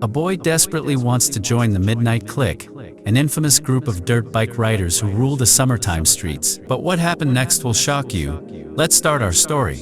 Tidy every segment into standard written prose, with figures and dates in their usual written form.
A boy desperately wants to join the Midnight Clique, an infamous group of dirt bike riders who rule the summertime streets. But what happened next will shock you. Let's start our story.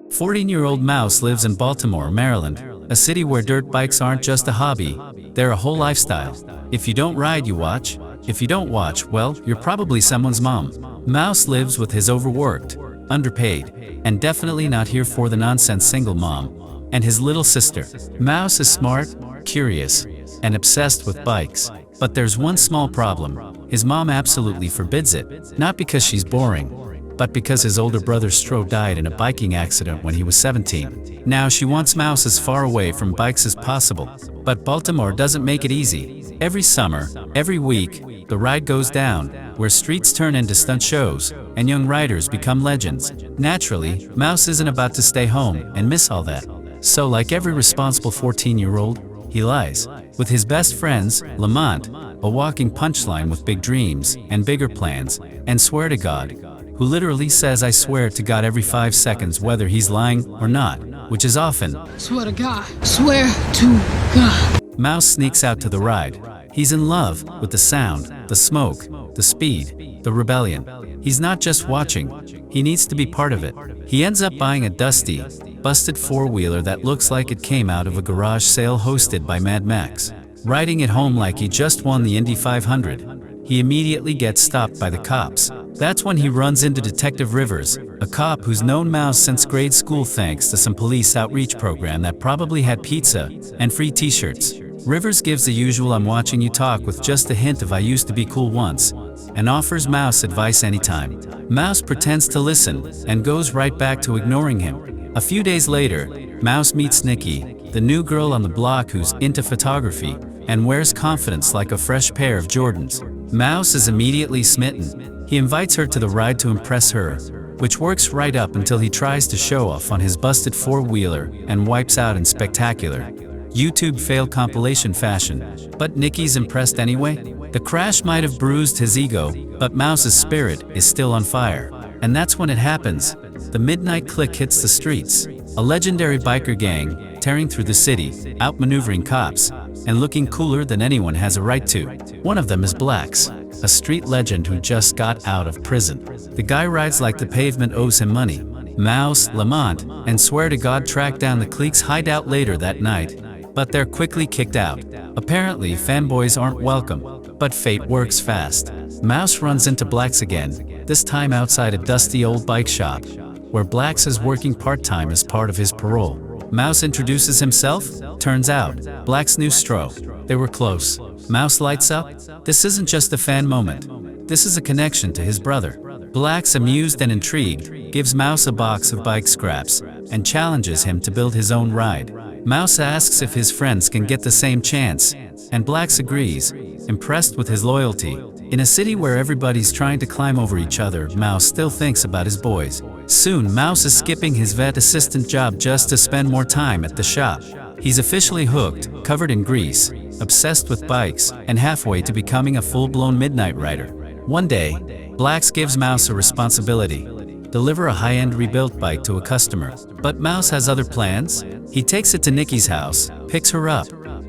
14-year-old Mouse lives in Baltimore, Maryland, a city where dirt bikes aren't just a hobby, they're a whole lifestyle. If you don't ride, you watch. If you don't watch, well, you're probably someone's mom. Mouse lives with his overworked, underpaid, and definitely not here for the nonsense single mom, and his little sister. Mouse is smart, curious, and obsessed with bikes. But there's one small problem. His mom absolutely forbids it, not because she's boring, but because his older brother Stro died in a biking accident when he was 17. Now she wants Mouse as far away from bikes as possible. But Baltimore doesn't make it easy. Every summer, every week, the ride goes down, where streets turn into stunt shows, and young riders become legends. Naturally, Mouse isn't about to stay home and miss all that. So like every responsible 14-year-old, he lies with his best friends, Lamont, a walking punchline with big dreams and bigger plans, and Swear to God, who literally says I swear to God every 5 seconds whether he's lying or not, which is often. Swear to God. Swear to God. Mouse sneaks out to the ride. He's in love with the sound, the smoke, the speed, the rebellion. He's not just watching, he needs to be part of it. He ends up buying a dusty, busted four-wheeler that looks like it came out of a garage sale hosted by Mad Max. Riding it home like he just won the Indy 500. He immediately gets stopped by the cops. That's when he runs into Detective Rivers, a cop who's known Mouse since grade school thanks to some police outreach program that probably had pizza and free t-shirts. Rivers gives the usual "I'm watching you talk" with just a hint of "I used to be cool once," and offers Mouse advice anytime. Mouse pretends to listen and goes right back to ignoring him. A few days later, Mouse meets Nikki, the new girl on the block who's into photography and wears confidence like a fresh pair of Jordans. Mouse is immediately smitten. He invites her to the ride to impress her, which works right up until he tries to show off on his busted four-wheeler and wipes out in spectacular YouTube fail compilation fashion. But Nikki's impressed anyway. The crash might have bruised his ego, but Mouse's spirit is still on fire. And that's when it happens. The Midnight Clique hits the streets. A legendary biker gang, tearing through the city, outmaneuvering cops, and looking cooler than anyone has a right to. One of them is Blax, a street legend who just got out of prison. The guy rides like the pavement owes him money. Mouse, Lamont, and Swear to God track down the clique's hideout later that night, but they're quickly kicked out. Apparently, fanboys aren't welcome, but fate works fast. Mouse runs into Blax again, this time outside a dusty old bike shop, where Blax is working part-time as part of his parole. Mouse introduces himself. Turns out, Blax knew Stro. They were close. Mouse lights up. This isn't just a fan moment. This is a connection to his brother. Blax, amused and intrigued, gives Mouse a box of bike scraps and challenges him to build his own ride. Mouse asks if his friends can get the same chance, and Blax agrees, impressed with his loyalty. In a city where everybody's trying to climb over each other, Mouse still thinks about his boys. Soon, Mouse is skipping his vet assistant job just to spend more time at the shop. He's officially hooked, covered in grease, obsessed with bikes, and halfway to becoming a full-blown midnight rider. One day, Blax gives Mouse a responsibility: deliver a high-end rebuilt bike to a customer. But Mouse has other plans. He takes it to Nikki's house, picks her up,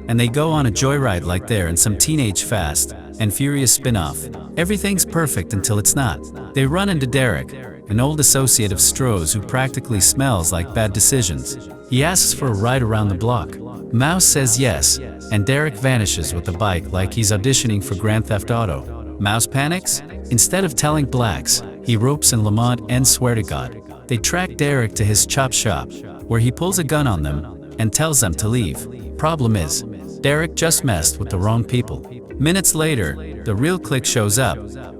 and they go on a joyride like they're in some teenage Fast and Furious spin-off. Everything's perfect until it's not. They run into Derek, an old associate of Stro's who practically smells like bad decisions. He asks for a ride around the block. Mouse says yes, and Derek vanishes with the bike like he's auditioning for Grand Theft Auto. Mouse panics. Instead of telling Blax, he ropes in Lamont and Swear to God. They track Derek to his chop shop, where he pulls a gun on them and tells them to leave. Problem is, Derek just messed with the wrong people. Minutes later, the real clique shows up,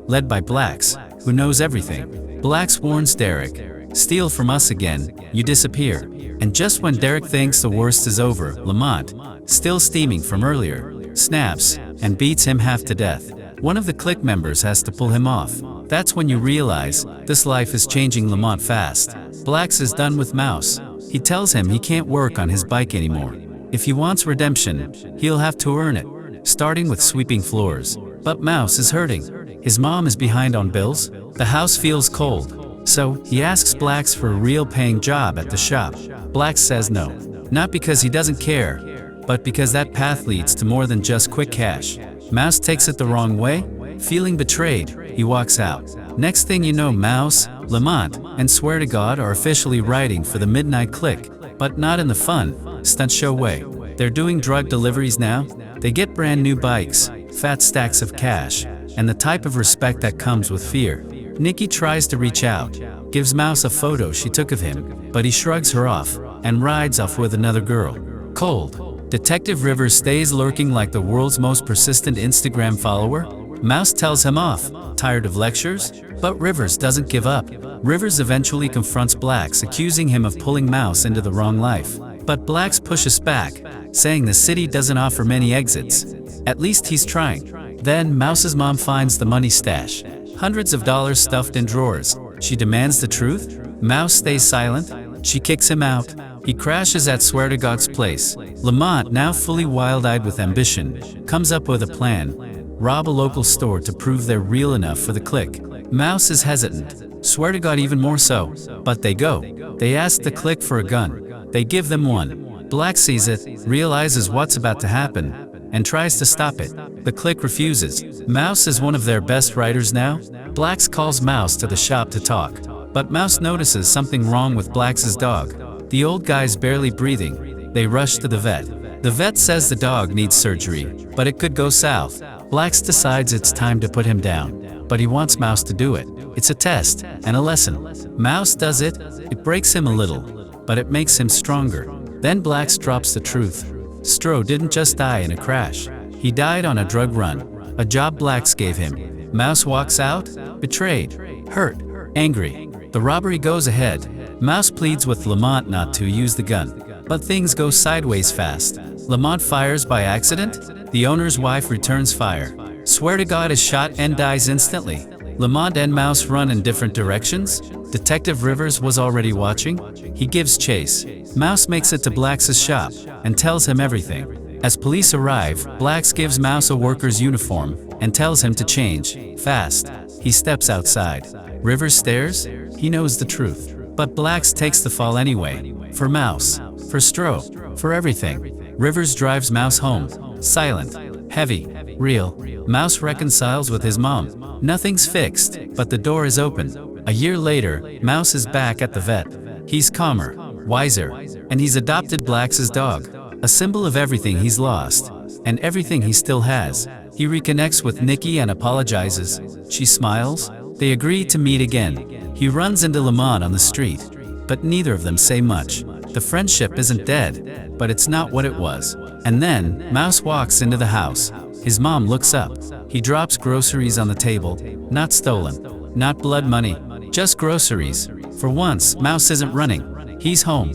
led by Blax, who knows everything. Blax warns Derek, "Steal from us again, you disappear." And just when Derek thinks the worst is over, Lamont, still steaming from earlier, snaps and beats him half to death. One of the clique members has to pull him off. That's when you realize this life is changing Lamont fast. Blax is done with Mouse. He tells him he can't work on his bike anymore. If he wants redemption, he'll have to earn it, starting with sweeping floors. But Mouse is hurting. His mom is behind on bills. The house feels cold. So he asks Blax for a real paying job at the shop. Blax says no. Not because he doesn't care, but because that path leads to more than just quick cash. Mouse takes it the wrong way. Feeling betrayed, he walks out. Next thing you know, Mouse, Lamont, and Swear to God are officially riding for the Midnight Click, but not in the fun, stunt show way. They're doing drug deliveries now. They get brand new bikes, fat stacks of cash, and the type of respect that comes with fear. Nikki tries to reach out, gives Mouse a photo she took of him, but he shrugs her off and rides off with another girl. Cold. Detective Rivers stays lurking like the world's most persistent Instagram follower. Mouse tells him off, tired of lectures? But Rivers doesn't give up. Rivers eventually confronts Blacks, accusing him of pulling Mouse into the wrong life. But Blacks pushes back, saying the city doesn't offer many exits. At least he's trying. Then Mouse's mom finds the money stash. Hundreds of dollars stuffed in drawers. She demands the truth. Mouse stays silent. She kicks him out. He crashes at Swear to God's place. Lamont, now fully wild-eyed with ambition, comes up with a plan. Rob a local store to prove they're real enough for the click. Mouse is hesitant. Swear to God even more so. But they go. They ask the click for a gun. They give them one. Black sees it, realizes what's about to happen, and tries to stop it. The click refuses. Mouse is one of their best riders now. Blacks calls Mouse to the shop to talk. But Mouse notices something wrong with Blacks' dog. The old guy's barely breathing. They rush to the vet. The vet says the dog needs surgery, but it could go south. Blacks decides it's time to put him down, but he wants Mouse to do it. It's a test and a lesson. Mouse does it. It breaks him a little, but it makes him stronger. Then Blacks drops the truth. Stro didn't just die in a crash. He died on a drug run, a job Blacks gave him. Mouse walks out, betrayed, hurt, angry. The robbery goes ahead. Mouse pleads with Lamont not to use the gun, but things go sideways fast. Lamont fires by accident. The owner's wife returns fire. Swear to God is shot and dies instantly. Lamont and Mouse run in different directions. Detective Rivers was already watching. He gives chase. Mouse makes it to Blacks' shop and tells him everything. As police arrive, Blacks gives Mouse a worker's uniform and tells him to change, fast. He steps outside. Rivers stares. He knows the truth. But Blacks takes the fall anyway. For Mouse. For Stro. For everything. Rivers drives Mouse home. Silent. Heavy. Real. Mouse reconciles with his mom. Nothing's fixed, but the door is open. A year later, Mouse is back at the vet. He's calmer, wiser, and he's adopted Blacks' dog. A symbol of everything he's lost, and everything he still has. He reconnects with Nikki and apologizes. She smiles. They agree to meet again. He runs into Lamont on the street, but neither of them say much. The friendship isn't dead, but it's not what it was. And then, Mouse walks into the house. His mom looks up. He drops groceries on the table. Not stolen. Not blood money. Just groceries. For once, Mouse isn't running. He's home.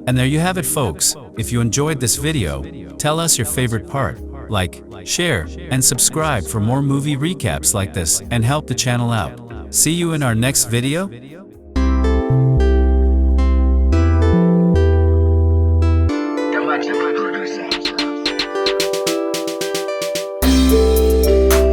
And there you have it, folks. If you enjoyed this video, tell us your favorite part. Like, share, and subscribe for more movie recaps like this and help the channel out. See you in our next video.